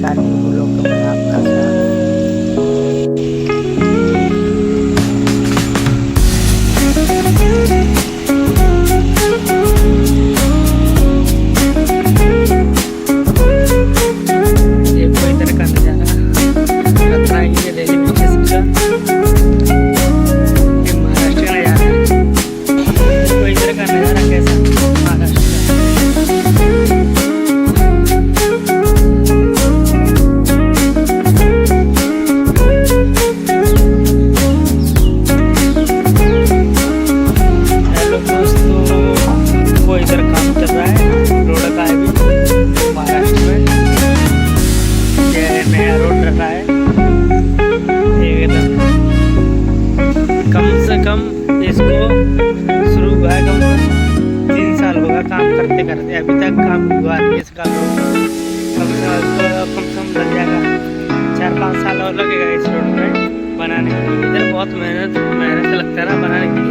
Ranipur blog में आपका स्वागत। ये कोई इधर का नजारा रत्नागिरी रेलवे स्टेशन का, ये महाराष्ट्र का नजारा है। कोई इधर का नजारा कैसा महाराष्ट्र का। हेलो दोस्तों, वो इधर काम चल रहा है रोड का अभी महाराष्ट्र में। ये नया रोड रखा है एकदम, कम से कम इसको शुरू हुआ है कम से कम 3 साल होगा काम करते करते, अभी तक काम हुआ नहीं इसका। तो कम से कम लग जाएगा 4-5 साल और लगेगा इस रोड में बनाने में। इधर बहुत मेहनत लगता है ना बनाने की।